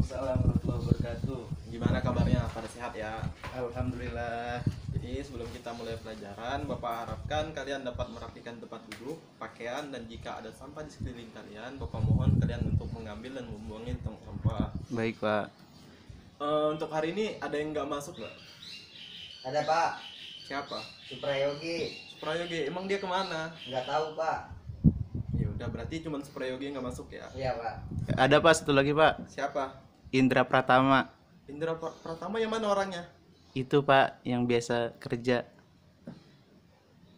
Waalaikumsalam warahmatullahi wabarakatuh. Gimana kabarnya? Pada sehat ya? Alhamdulillah. Jadi sebelum kita mulai pelajaran, Bapak harapkan kalian dapat merapikan tempat duduk, pakaian, dan jika ada sampah di sekeliling kalian, Bapak mohon kalian untuk mengambil dan membuangnya di tong sampah. Baik, Pak. Untuk hari ini ada yang nggak masuk nggak? Ada Pak, Siapa? Suprayogi. Suprayogi. Emang dia kemana? Nggak tahu Pak. Ya udah, berarti cuma Suprayogi yang nggak masuk ya. Iya Pak. Ada, Pak, satu lagi, Pak. Siapa? Indra Pratama. Indra Pratama yang mana orangnya? Itu, Pak, yang biasa kerja.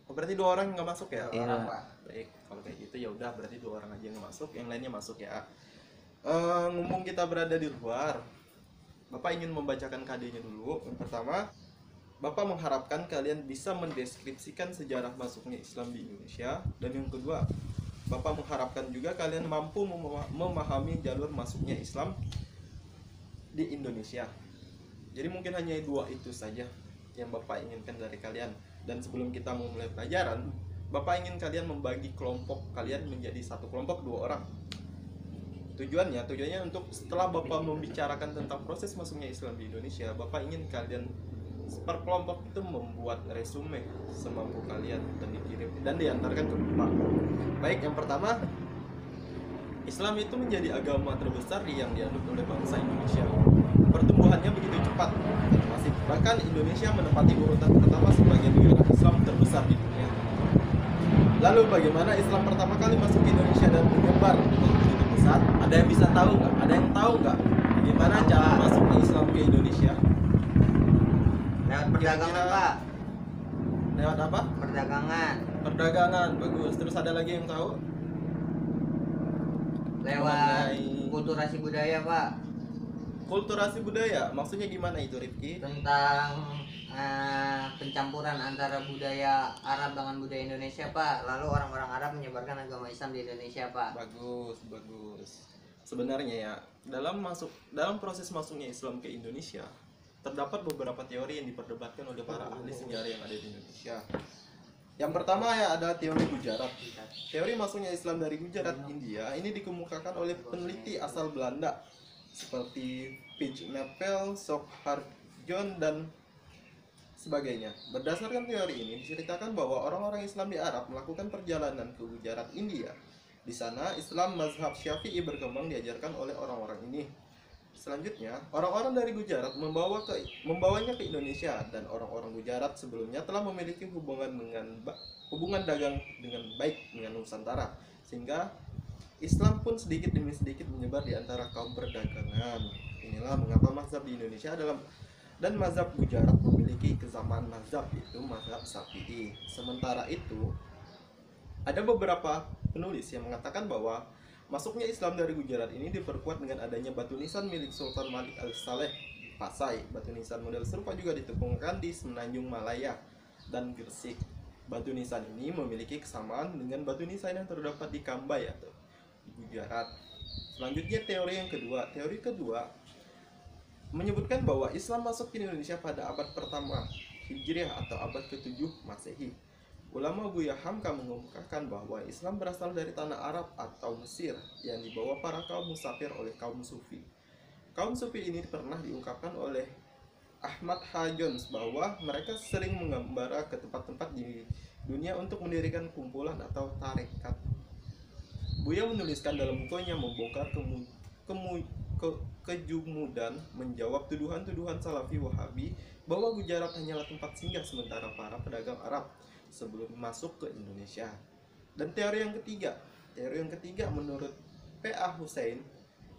Oh, berarti 2 orang yang nggak masuk ya? Iya. Orang Pak. Baik, kalau kayak gitu ya udah, berarti 2 orang aja yang masuk, yang lainnya masuk ya. Ngomong kita berada di luar, Bapak ingin membacakan KD-nya dulu. Yang pertama, Bapak mengharapkan kalian bisa mendeskripsikan sejarah masuknya Islam di Indonesia. Dan yang kedua, Bapak mengharapkan juga kalian mampu memahami jalur masuknya Islam di Indonesia. Jadi mungkin hanya 2 itu saja yang Bapak inginkan dari kalian. Dan sebelum kita memulai pelajaran, Bapak ingin kalian membagi kelompok kalian menjadi satu kelompok 2 orang. Tujuannya untuk setelah Bapak membicarakan tentang proses masuknya Islam di Indonesia, Bapak ingin kalian per kelompok itu membuat resume semampu kalian dan dikirim dan diantarkan ke Bapak. Baik, yang pertama, Islam itu menjadi agama terbesar yang dianut oleh bangsa Indonesia. Pertumbuhannya begitu cepat dan masif. Bahkan Indonesia menempati urutan pertama sebagai negara Islam terbesar di dunia. Lalu bagaimana Islam pertama kali masuk ke Indonesia dan menyebar begitu besar? Ada yang bisa tahu nggak? Ada yang tahu nggak gimana cara masuknya Islam ke Indonesia? Lewat perdagangan Kira-kira- Pak. Lewat apa? Perdagangan. Perdagangan, bagus. Terus ada lagi yang tahu? Lewat Mengenai- kulturasi budaya Pak. Kulturasi budaya, maksudnya gimana itu, Rifki? Tentang pencampuran antara budaya Arab dengan budaya Indonesia Pak. Lalu orang-orang Arab menyebarkan agama Islam di Indonesia Pak. Bagus, bagus. Sebenarnya ya, dalam proses masuknya Islam ke Indonesia, terdapat beberapa teori yang diperdebatkan oleh para ahli sejarah yang ada di Indonesia. Yang pertama ya ada teori Gujarat. Teori masuknya Islam dari Gujarat, India, ini dikemukakan oleh peneliti asal Belanda seperti Pich Nepel, Sokharjon, dan sebagainya. Berdasarkan teori ini diceritakan bahwa orang-orang Islam di Arab melakukan perjalanan ke Gujarat, India. Di sana Islam mazhab Syafi'i berkembang diajarkan oleh orang-orang ini. Selanjutnya, orang-orang dari Gujarat membawanya ke Indonesia, dan orang-orang Gujarat sebelumnya telah memiliki hubungan dagang dengan baik dengan Nusantara, sehingga Islam pun sedikit demi sedikit menyebar di antara kaum perdagangan. Inilah mengapa mazhab di Indonesia dan mazhab Gujarat memiliki kesamaan mazhab, yaitu mazhab Syafi'i. Sementara itu, ada beberapa penulis yang mengatakan bahwa masuknya Islam dari Gujarat ini diperkuat dengan adanya batu nisan milik Sultan Malik Al-Saleh di Pasai. Batu nisan model serupa juga ditemukan di Semenanjung Malaya dan Gresik. Batu nisan ini memiliki kesamaan dengan batu nisan yang terdapat di Kambai atau di Gujarat. Selanjutnya teori yang kedua. Teori kedua menyebutkan bahwa Islam masuk ke Indonesia pada abad pertama Hijriah atau abad ke-7 Masehi. Ulama Buya Hamka mengungkapkan bahwa Islam berasal dari tanah Arab atau Mesir yang dibawa para kaum musafir oleh kaum Sufi. Kaum Sufi ini pernah diungkapkan oleh Ahmad Hajons bahwa mereka sering mengembara ke tempat-tempat di dunia untuk mendirikan kumpulan atau tarekat. Buya menuliskan dalam bukunya Membongkar Kejumudan, menjawab tuduhan-tuduhan Salafi Wahabi bahwa Gujarat hanyalah tempat singgah sementara para pedagang Arab sebelum masuk ke Indonesia. Dan teori yang ketiga menurut P.A. Hussein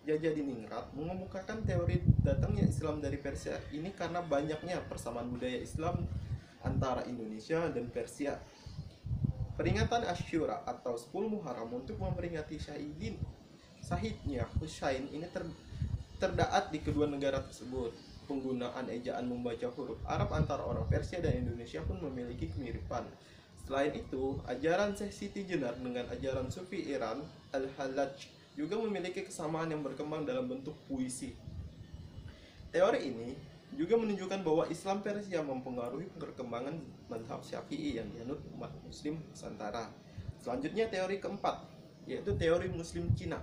Jajadiningrat mengemukakan teori datangnya Islam dari Persia ini karena banyaknya persamaan budaya Islam antara Indonesia dan Persia. Peringatan Asyura atau 10 Muharram untuk memperingati syahidnya Husain ini terdaat di kedua negara tersebut. Penggunaan ejaan membaca huruf Arab antara orang Persia dan Indonesia pun memiliki kemiripan. Selain itu, ajaran Syekh Siti Jenar dengan ajaran Sufi Iran, Al-Hallaj, juga memiliki kesamaan yang berkembang dalam bentuk puisi. Teori ini juga menunjukkan bahwa Islam Persia mempengaruhi perkembangan mazhab Syafi'i yang dianut umat Muslim Nusantara. Selanjutnya teori keempat, yaitu teori Muslim Cina.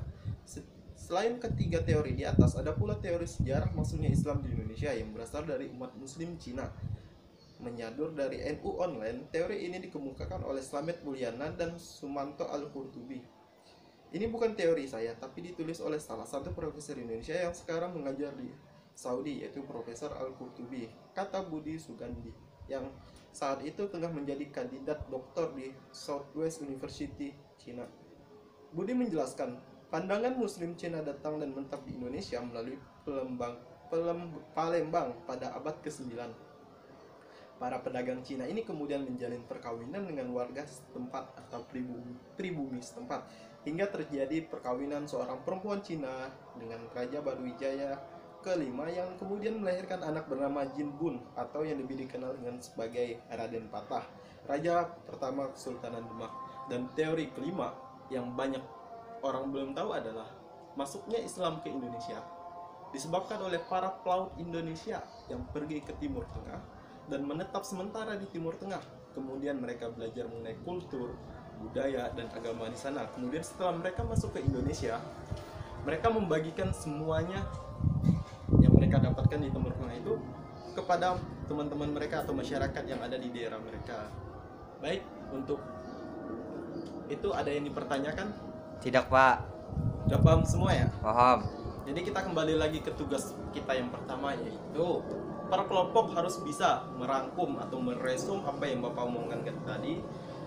Selain ketiga teori di atas, ada pula teori sejarah masuknya Islam di Indonesia yang berasal dari umat Muslim Cina. Menyadur dari NU Online, teori ini dikemukakan oleh Slamet Mulyana dan Sumanto Al-Qurtubi. Ini bukan teori saya, tapi ditulis oleh salah satu profesor Indonesia yang sekarang mengajar di Saudi, yaitu Profesor Al-Qurtubi, kata Budi Sugandi, yang saat itu tengah menjadi kandidat doktor di Southwest University, Cina. Budi menjelaskan, pandangan Muslim Cina datang dan menetap di Indonesia melalui Palembang pada abad ke-9. Para pedagang Cina ini kemudian menjalin perkawinan dengan warga setempat atau pribumi setempat, hingga terjadi perkawinan seorang perempuan Cina dengan Raja Baruwijaya kelima yang kemudian melahirkan anak bernama Jin Bun atau yang lebih dikenal dengan sebagai Raden Patah, Raja pertama Kesultanan Demak. Dan teori kelima yang banyak orang belum tahu adalah masuknya Islam ke Indonesia disebabkan oleh para pelaut Indonesia yang pergi ke Timur Tengah dan menetap sementara di Timur Tengah. Kemudian mereka belajar mengenai kultur, budaya, dan agama di sana. Kemudian setelah mereka masuk ke Indonesia, mereka membagikan semuanya yang mereka dapatkan di Timur Tengah itu kepada teman-teman mereka atau masyarakat yang ada di daerah mereka. Baik, untuk itu ada yang dipertanyakan? Tidak, Pak. Udah paham semua ya? Paham. Jadi kita kembali lagi ke tugas kita yang pertama, yaitu para kelompok harus bisa merangkum atau meresum apa yang Bapak omongkan tadi.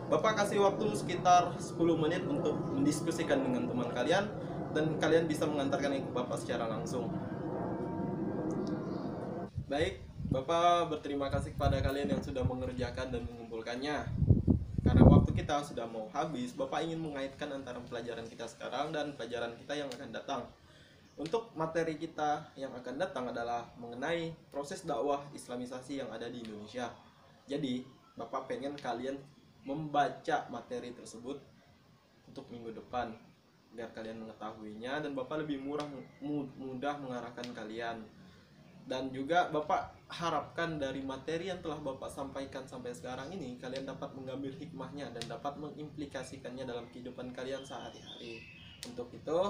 Bapak kasih waktu sekitar 10 menit untuk mendiskusikan dengan teman kalian, dan kalian bisa mengantarkan ke Bapak secara langsung. Baik, Bapak berterima kasih kepada kalian yang sudah mengerjakan dan mengumpulkannya. Karena waktu kita sudah mau habis, Bapak ingin mengaitkan antara pelajaran kita sekarang dan pelajaran kita yang akan datang. Untuk materi kita yang akan datang adalah mengenai proses dakwah Islamisasi yang ada di Indonesia. Jadi, Bapak pengen kalian membaca materi tersebut untuk minggu depan biar kalian mengetahuinya, dan Bapak lebih mudah mengarahkan kalian. Dan juga Bapak harapkan dari materi yang telah Bapak sampaikan sampai sekarang ini, kalian dapat mengambil hikmahnya dan dapat mengimplikasikannya dalam kehidupan kalian sehari-hari. Untuk itu,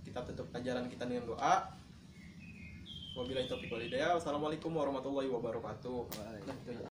kita tutup pelajaran kita dengan doa. Wabillahi taufiq wal hidayah. Wassalamualaikum warahmatullahi wabarakatuh.